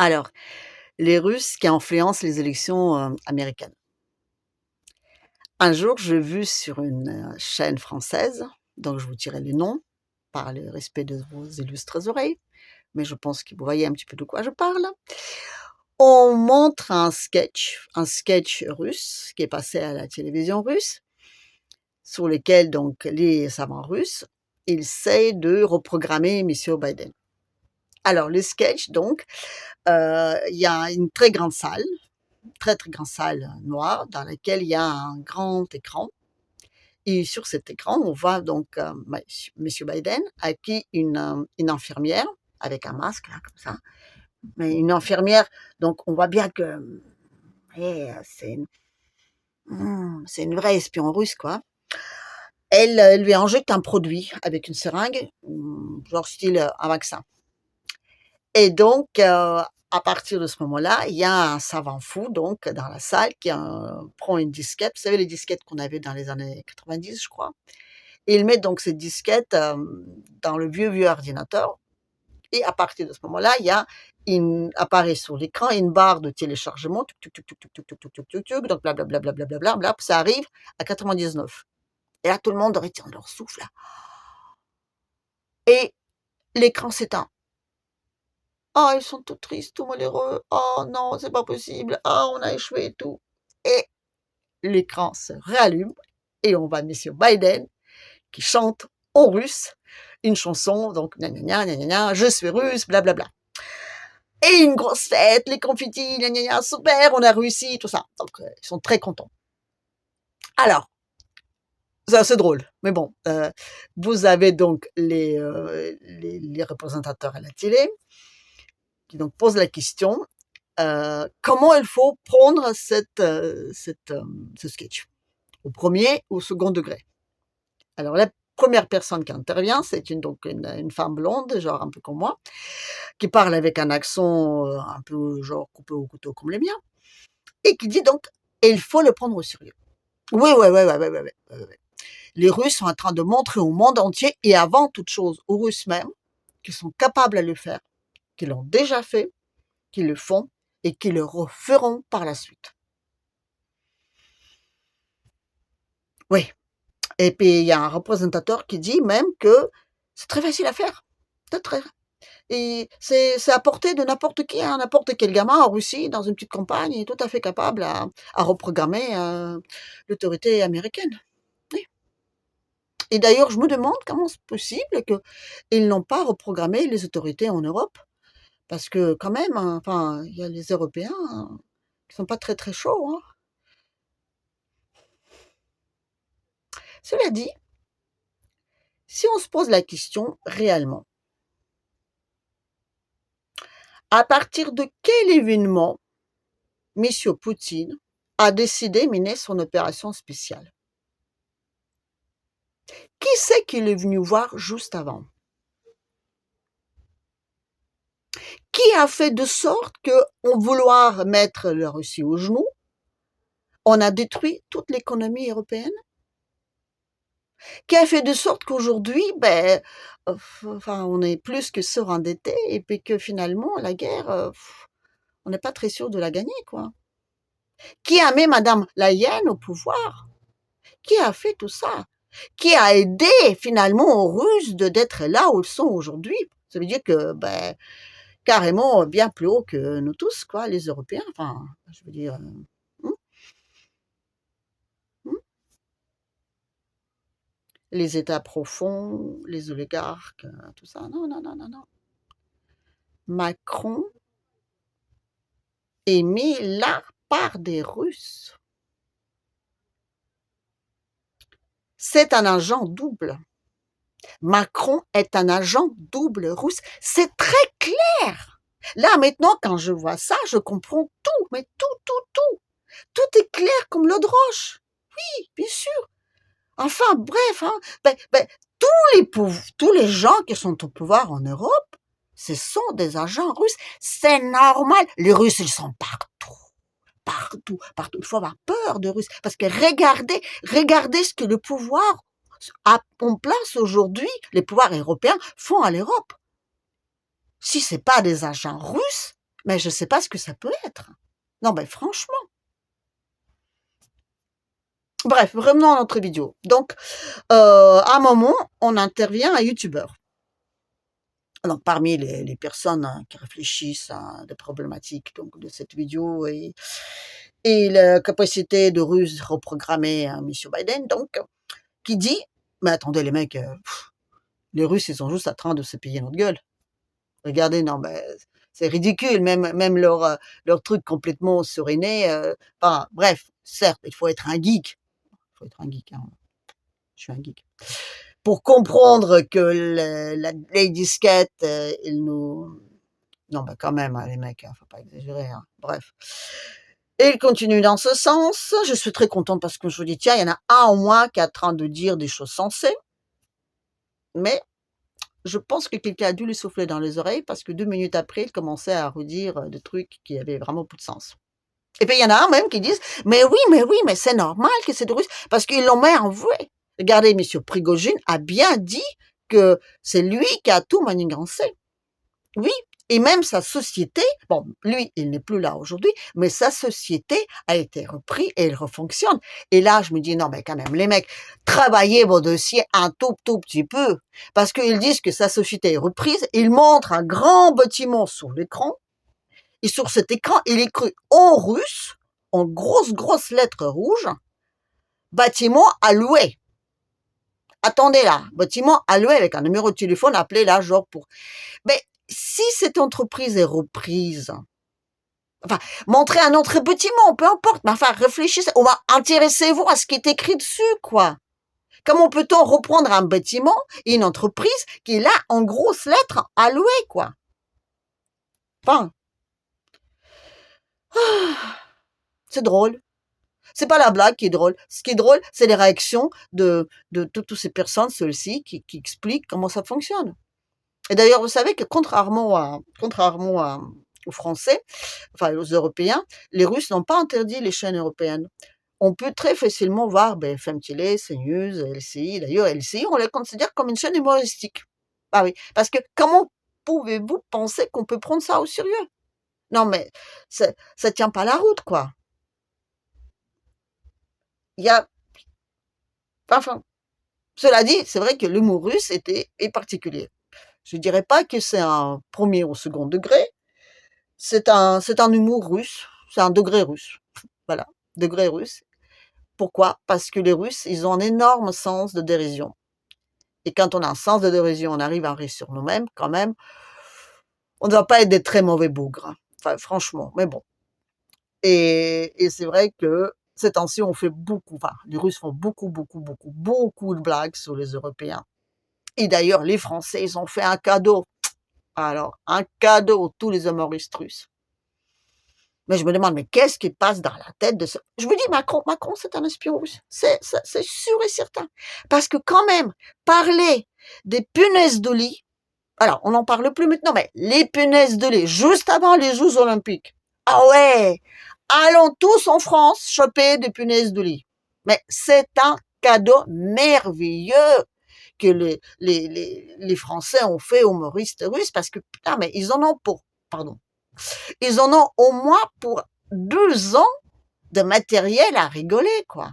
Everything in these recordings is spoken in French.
Alors, les Russes qui influencent les élections, américaines. Un jour, j'ai vu sur une, chaîne française, donc je vous dirai les noms, par le respect de vos illustres oreilles, mais je pense que vous voyez un petit peu de quoi je parle. On montre un sketch russe qui est passé à la télévision russe, sur lequel donc les savants russes essayent de reprogrammer monsieur Biden. Alors le sketch donc, il y a une très grande salle, très, très grande salle noire dans laquelle il y a un grand écran et sur cet écran, on voit donc, monsieur Biden à qui une infirmière avec un masque là comme ça, mais une infirmière donc on voit bien que, eh, c'est une vraie espion russe quoi. Elle lui injecte un produit avec une seringue, genre style, un vaccin. Et donc, à partir de ce moment-là, il y a un savant fou donc dans la salle qui, prend une disquette, vous savez les disquettes qu'on avait dans les années 90 je crois? Et il met donc cette disquette, dans le vieux ordinateur et à partir de ce moment-là, il y a apparaît sur l'écran une barre de téléchargement, tuc tuc tuc tuc tuc tuc tuc tuc tuc tuc tuc, donc blablabla, blablabla, blablabla, ça arrive à 99. Et là, tout le monde retient leur souffle là. Et l'écran s'éteint. «Ah, ils sont tout tristes, tout malheureux. Oh non, c'est pas possible. Ah, on a échoué et tout» et l'écran se rallume et on voit monsieur Biden qui chante en russe une chanson, donc gna gna gna gna gna, je suis russe, blablabla. Et une grosse fête, les confettis, gna gna gna, super, on a réussi, tout ça. Donc, ils sont très contents. Alors, c'est assez drôle, mais bon, vous avez donc les représentateurs à la télé qui donc posent la question, comment il faut prendre ce sketch? Au premier ou au second degré? Alors la première personne qui intervient, c'est une femme blonde, genre un peu comme moi, qui parle avec un accent, un peu genre coupé au couteau comme le mien et qui dit donc: «Il faut le prendre au sérieux». Oui, ouais, ouais, ouais, ouais, ouais, ouais, ouais, ouais, ouais. Les Russes sont en train de montrer au monde entier et avant toute chose aux Russes même, qu'ils sont capables à le faire, qu'ils l'ont déjà fait, qu'ils le font et qu'ils le referont par la suite. Oui. Et puis il y a un représentateur qui dit même que c'est très facile à faire. C'est très et c'est à portée de n'importe qui, hein, n'importe quel gamin en Russie, dans une petite campagne, est tout à fait capable à reprogrammer, l'autorité américaine. Oui. Et d'ailleurs, je me demande comment c'est possible qu'ils n'ont pas reprogrammé les autorités en Europe. Parce que quand même, hein, enfin, il y a les Européens, qui sont pas très, très chauds, hein. Cela dit, si on se pose la question réellement, à partir de quel événement monsieur Poutine a décidé mener son opération spéciale? Qui c'est qu'il est venu voir juste avant? Qui a fait de sorte qu'en vouloir mettre la Russie aux genoux, on a détruit toute l'économie européenne? Qui a fait de sorte qu'aujourd'hui, enfin, on est plus que surendetté et puis que finalement la guerre, on n'est pas très sûr de la gagner, quoi? Qui a mis madame Leyen au pouvoir? Qui a fait tout ça? Qui a aidé finalement aux Russes d'être là où ils sont aujourd'hui? Ça veut dire que, carrément bien plus haut que nous tous, quoi, les Européens, enfin, je veux dire, mmh, mmh, les États profonds, les oligarques, tout ça. Non, non, non, non, non. Macron est mis là par des Russes. C'est un agent double. Macron est un agent double russe. C'est très clair. Là, maintenant, quand je vois ça, je comprends tout, mais tout, tout, tout. Tout est clair comme l'eau de roche. Oui, bien sûr. Enfin, bref, hein, tous les gens qui sont au pouvoir en Europe, ce sont des agents russes. C'est normal. Les Russes, ils sont partout. Partout, partout. Il faut avoir peur de Russes. Parce que regardez ce que le pouvoir a en place aujourd'hui, les pouvoirs européens font à l'Europe. Si c'est pas des agents russes, Mais je sais pas ce que ça peut être. Non, mais franchement. Bref, revenons à notre vidéo. Donc, à un moment, on intervient un youtubeur. Donc, parmi les personnes qui réfléchissent à des problématiques donc, de cette vidéo et la capacité de ruse reprogrammée à M. Biden, donc, qui dit, mais attendez les mecs, les Russes, ils sont juste en train de se payer notre gueule. Regardez, non, mais c'est ridicule, même leur truc complètement suréné. Enfin, bref, certes, il faut être un geek. Il faut être un geek, hein. Je suis un geek. Pour comprendre que la Lady Scat, il nous... Non, bah quand même, hein, les mecs, hein, faut pas exagérer. Hein. Bref. Et il continue dans ce sens. Je suis très contente parce que je vous dis, tiens, il y en a un au moins qui est en train de dire des choses sensées. Mais je pense que quelqu'un a dû lui souffler dans les oreilles parce que 2 minutes après, il commençait à redire des trucs qui avaient vraiment peu de sens. Et puis il y en a un même qui disent mais oui, mais c'est normal que c'est des Russes parce qu'ils l'ont mis en vrai. Regardez, monsieur Prigogine a bien dit que c'est lui qui a tout manigancé. Oui, et même sa société, bon, lui, il n'est plus là aujourd'hui, mais sa société a été reprise et elle refonctionne. Et là, je me dis, non, mais quand même, les mecs, travaillez vos dossiers un tout petit peu. Parce qu'ils disent que sa société est reprise, ils montrent un grand bâtiment sur l'écran, et sur cet écran, il est écrit en russe, en grosses lettres rouges, bâtiment à louer. Attendez là, bâtiment à louer avec un numéro de téléphone, appelez là, genre pour... Mais si cette entreprise est reprise, enfin, montrez un autre bâtiment, peu importe, mais enfin, réfléchissez, intéressez-vous à ce qui est écrit dessus, quoi. Comment peut-on reprendre un bâtiment et une entreprise qui est là en grosses lettres à louer, quoi. Enfin, c'est drôle. C'est pas la blague qui est drôle. Ce qui est drôle, c'est les réactions de toutes ces personnes, celles-ci, qui expliquent comment ça fonctionne. Et d'ailleurs, vous savez que aux Français, enfin aux Européens, les Russes n'ont pas interdit les chaînes européennes. On peut très facilement voir BFM Télé, CNews, LCI. D'ailleurs, LCI, on les considère comme une chaîne humoristique. Ah oui, parce que comment pouvez-vous penser qu'on peut prendre ça au sérieux? Non, mais ça tient pas la route, quoi. Il y a, enfin, cela dit, c'est vrai que l'humour russe est particulier. Je ne dirais pas que c'est un premier ou second degré, c'est un humour russe, c'est un degré russe. Voilà, degré russe. Pourquoi? Parce que les Russes, ils ont un énorme sens de dérision. Et quand on a un sens de dérision, on arrive à rire sur nous-mêmes, quand même, on ne doit pas être des très mauvais bougres. Hein. Enfin, franchement, mais bon. Et c'est vrai que ces temps-ci, on fait beaucoup, enfin, les Russes font beaucoup de blagues sur les Européens. Et d'ailleurs, les Français, ils ont fait un cadeau. Alors, un cadeau à tous les humoristes russes. Mais je me demande, mais qu'est-ce qui passe dans la tête de ce... Je vous dis, Macron, c'est un espion russe. C'est sûr et certain. Parce que quand même, parler des punaises de lit, alors, on n'en parle plus maintenant, mais les punaises de lit, juste avant les Jeux Olympiques. Ah ouais, allons tous en France choper des punaises de lit. Mais c'est un cadeau merveilleux que les Français ont fait aux humoristes russes parce que, putain, mais ils en ont pour, pardon, ils en ont au moins pour 2 ans de matériel à rigoler, quoi.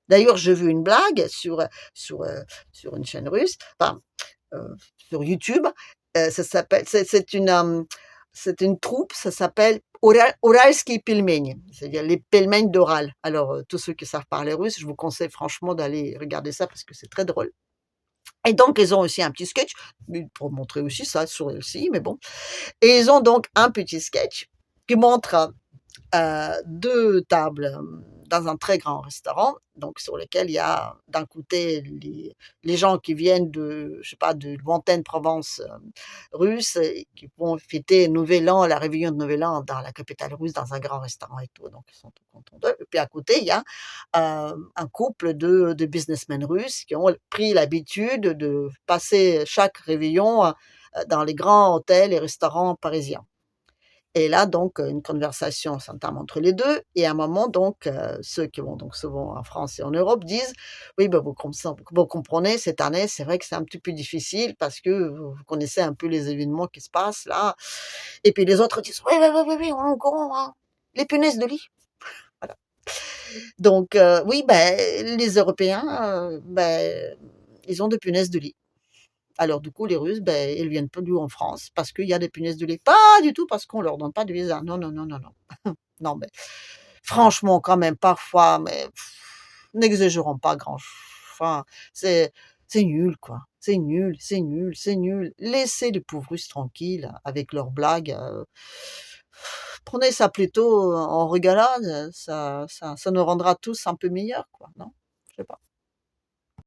D'ailleurs, j'ai vu une blague sur, sur une chaîne russe, enfin, sur YouTube, ça s'appelle, c'est une troupe, ça s'appelle Uralski Pelmeni, c'est-à-dire les pelmeni d'Oral. Alors, tous ceux qui savent parler russe, je vous conseille franchement d'aller regarder ça parce que c'est très drôle. Et donc, ils ont aussi un petit sketch, pour montrer aussi ça sur LCI, mais bon. Et ils ont donc un petit sketch qui montre 2 tables dans un très grand restaurant, donc sur lequel il y a d'un côté les gens qui viennent de, je sais pas, de lointaine Provence russe, et qui vont fêter Nouvel An, la réveillon de Nouvel An dans la capitale russe, dans un grand restaurant et tout, donc ils sont tout contents d'eux. Et puis à côté, il y a un couple de businessmen russes qui ont pris l'habitude de passer chaque réveillon dans les grands hôtels et restaurants parisiens. et là donc, une conversation s'entame entre les 2 et à un moment donc, ceux qui vont donc souvent en France et en Europe disent: «Oui, bah, vous comprenez cette année, c'est vrai que c'est un petit peu difficile parce que vous connaissez un peu les événements qui se passent là». Et puis les autres disent: «Oui, oui, oui, oui, oui, on est au courant, hein, les punaises de lit». Voilà. Donc oui, beh, les Européens, beh, ils ont des punaises de lit. Alors du coup, les Russes, beh, ils viennent plus en France parce qu'il y a des punaises de lit. Pas du tout parce qu'on leur donne pas de visa. Non, non, non, non, non. Non, mais franchement quand même parfois, mais n'exagérons pas enfin, c'est c'est nul quoi. C'est nul, c'est nul, c'est nul. Laissez les pauvres Russes tranquilles avec leurs blagues, prenez ça plutôt en rigolade, ça nous rendra tous un peu meilleurs quoi, non? Je sais pas.